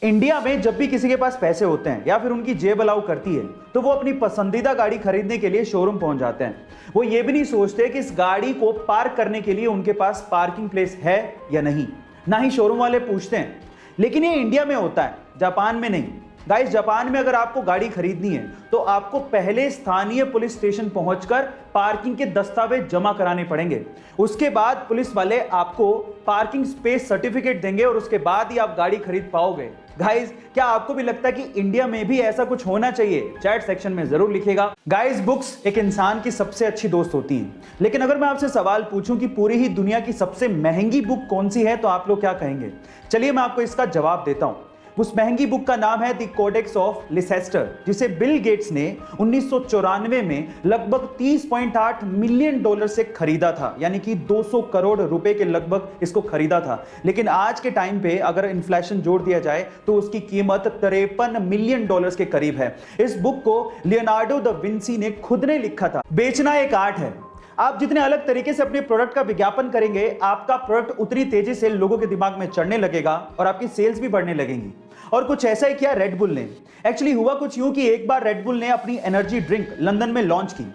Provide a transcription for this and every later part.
India में जब भी किसी के पास पैसे होते हैं या फिर उनकी जेब अलाउ करती है तो वो अपनी पसंदीदा गाड़ी खरीदने के लिए शोरूम पहुंच जाते हैं। वो ये भी नहीं सोचते कि इस गाड़ी को पार्क करने के लिए उनके पास पार्किंग प्लेस है या नहीं, ना ही शोरूम वाले पूछते हैं। लेकिन ये इंडिया में होता है, जापान में नहीं। गाइस, जापान में अगर आपको गाड़ी खरीदनी है तो आपको पहले स्थानीय पुलिस स्टेशन पहुंचकर पार्किंग के दस्तावेज जमा कराने पड़ेंगे। उसके बाद पुलिस वाले आपको पार्किंग स्पेस सर्टिफिकेट देंगे और उसके बाद ही आप गाड़ी खरीद पाओगे। गाइस, क्या आपको भी लगता है कि इंडिया में भी ऐसा कुछ होना चाहिए? चैट सेक्शन में जरूर लिखिएगा। गाइस, बुक्स एक इंसान की सबसे अच्छी दोस्त होती हैं, लेकिन अगर मैं आपसे सवाल पूछूं कि पूरी ही दुनिया की सबसे महंगी बुक कौन सी है तो आप लोग क्या कहेंगे? चलिए मैं आपको इसका जवाब देता हूं। उस महंगी बुक का नाम है द कोडेक्स ऑफ लिसेस्टर, जिसे बिल गेट्स ने 1994 में लगभग 30.8 मिलियन डॉलर से खरीदा था, यानी कि 200 करोड़ रुपए के लगभग इसको खरीदा था। लेकिन आज के टाइम पे अगर इन्फ्लेशन जोड़ दिया जाए तो उसकी कीमत 53 मिलियन डॉलर्स के करीब है। इस बुक को लियोनार्डो दा विंसी ने खुद ने लिखा था। बेचना एक आर्ट है। आप जितने अलग तरीके से अपने प्रोडक्ट का विज्ञापन करेंगे, आपका प्रोडक्ट उतनी तेजी से लोगों के दिमाग में चढ़ने लगेगा और आपकी सेल्स भी बढ़ने लगेंगी। और कुछ ऐसा ही किया रेड बुल ने। एक्चुअली हुआ कुछ यूं कि एक बार रेड बुल ने अपनी एनर्जी ड्रिंक लंदन में लॉन्च की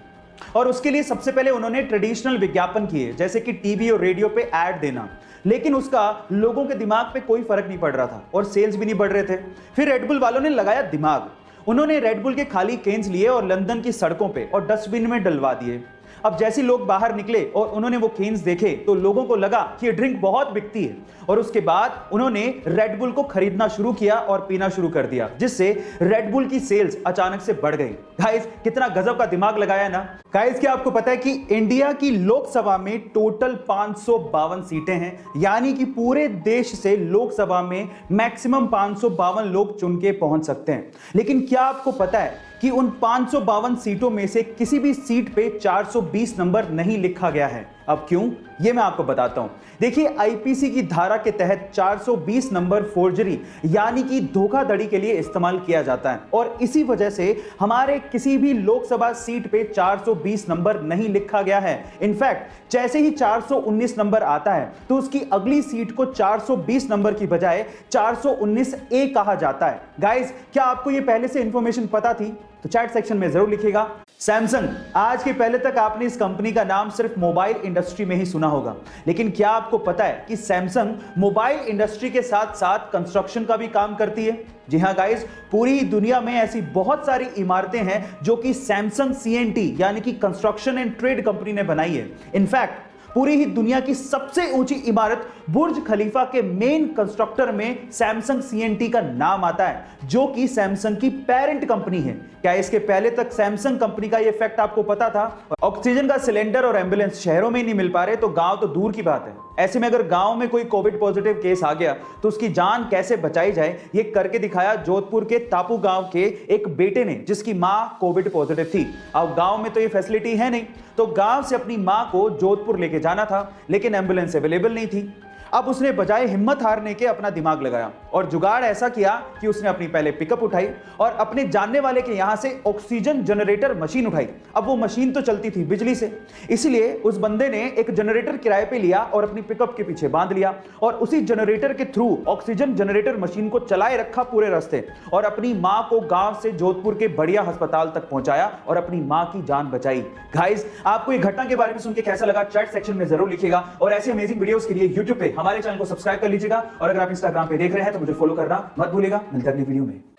और उसके लिए सबसे पहले उन्होंने ट्रेडिशनल विज्ञापन किए, जैसे कि टीवी और रेडियो पे ऐड देना। लेकिन उसका लोगों के दिमाग पे कोई फर्क नहीं पड़ रहा था और सेल्स भी नहीं बढ़ रहे थे। फिर रेड बुल वालों ने लगाया दिमाग। उन्होंने रेड बुल के खाली केन्स लिए और लंदन की सड़कों पे और डस्टबिन में डलवा दिए। अब जैसे लोग बाहर निकले और उन्होंने वो केन्स देखे तो लोगों को लगा कि ये ड्रिंक बहुत बिकती है और उसके बाद उन्होंने रेड बुल को खरीदना शुरू किया और पीना शुरू कर दिया, जिससे रेड बुल की सेल्स अचानक से बढ़ गई। गाइस, कितना गजब का दिमाग लगाया ना। गाइस, क्या आपको पता है कि इंडिया की लोकसभा में टोटल 552 सीटें हैं, यानी कि पूरे देश से लोकसभा में मैक्सिमम 552 लोग चुन के पहुंच सकते हैं। लेकिन क्या आपको पता है कि उन 552 सीटों में से किसी भी सीट पे 420 नंबर नहीं लिखा गया है? अब क्यों, ये मैं आपको बताता हूं। देखिए, आईपीसी की धारा के तहत 420 नंबर फोर्जरी यानी कि धोखाधड़ी के लिए इस्तेमाल किया जाता है और इसी वजह से हमारे किसी भी लोकसभा सीट पे 420 नंबर नहीं लिखा गया है। इनफैक्ट जैसे ही 419 नंबर आता है तो उसकी अगली सीट को 420 नंबर की बजाय 419 ए कहा जाता है। गाइस, क्या आपको ये पहले से इंफॉर्मेशन पता थी? तो चैट सेक्शन में जरूर लिखिएगा। सैमसंग, आज के पहले तक आपने इस कंपनी का नाम सिर्फ मोबाइल इंडस्ट्री में ही सुना होगा, लेकिन क्या आपको पता है कि सैमसंग मोबाइल इंडस्ट्री के साथ साथ कंस्ट्रक्शन का भी काम करती है? जी हां गाइस, पूरी दुनिया में ऐसी बहुत सारी इमारतें हैं जो कि सैमसंग सीएनटी यानी कि कंस्ट्रक्शन एंड ट्रेड कंपनी ने बनाई है। इनफैक्ट पूरी ही दुनिया की सबसे ऊंची इमारत बुर्ज खलीफा के मेन कंस्ट्रक्टर में सैमसंग सीएनटी का नाम आता है, जो कि सैमसंग की पेरेंट कंपनी है। क्या इसके पहले तक सैमसंग कंपनी का ये फैक्ट आपको पता था? ऑक्सीजन का सिलेंडर और एम्बुलेंस शहरों में ही नहीं मिल पा रहे तो गांव तो दूर की बात है। ऐसे में अगर गांव में कोई कोविड पॉजिटिव केस आ गया तो उसकी जान कैसे बचाई जाए, ये करके दिखाया जोधपुर के तापू गांव के एक बेटे ने, जिसकी मां कोविड पॉजिटिव थी। अब गांव में तो ये फैसिलिटी है नहीं, तो गांव से अपनी मां को जोधपुर लेके जाना था, लेकिन एम्बुलेंस अवेलेबल नहीं थी। अब उसने बजाय हिम्मत हारने के अपना दिमाग लगाया और जुगाड़ ऐसा किया कि उसने अपनी पहले पिकअप उठाई और अपने जानने वाले के यहां से ऑक्सीजन जनरेटर मशीन उठाई। अब वो मशीन तो चलती थी बिजली से, इसलिए उस बंदे ने एक जनरेटर किराए पे लिया और अपनी पिकअप के पीछे बांध लिया और उसी जनरेटर के थ्रू ऑक्सीजन जनरेटर मशीन को चलाए रखा पूरे रास्ते और अपनी मां को गांव से जोधपुर के बढ़िया अस्पताल तक पहुंचाया और अपनी मां की जान बचाई। गाइस, आपको ये घटना के बारे में सुन के कैसा लगा? चैट सेक्शन में जरूर लिखिएगा और ऐसे अमेजिंग वीडियोस के लिए यूट्यूब पे हमारे चैनल को सब्सक्राइब कर लीजिएगा और अगर आप इंस्टाग्राम पे देख रहे हैं तो मुझे फॉलो करना मत भूलिएगा। मिलते हैं अगली वीडियो में।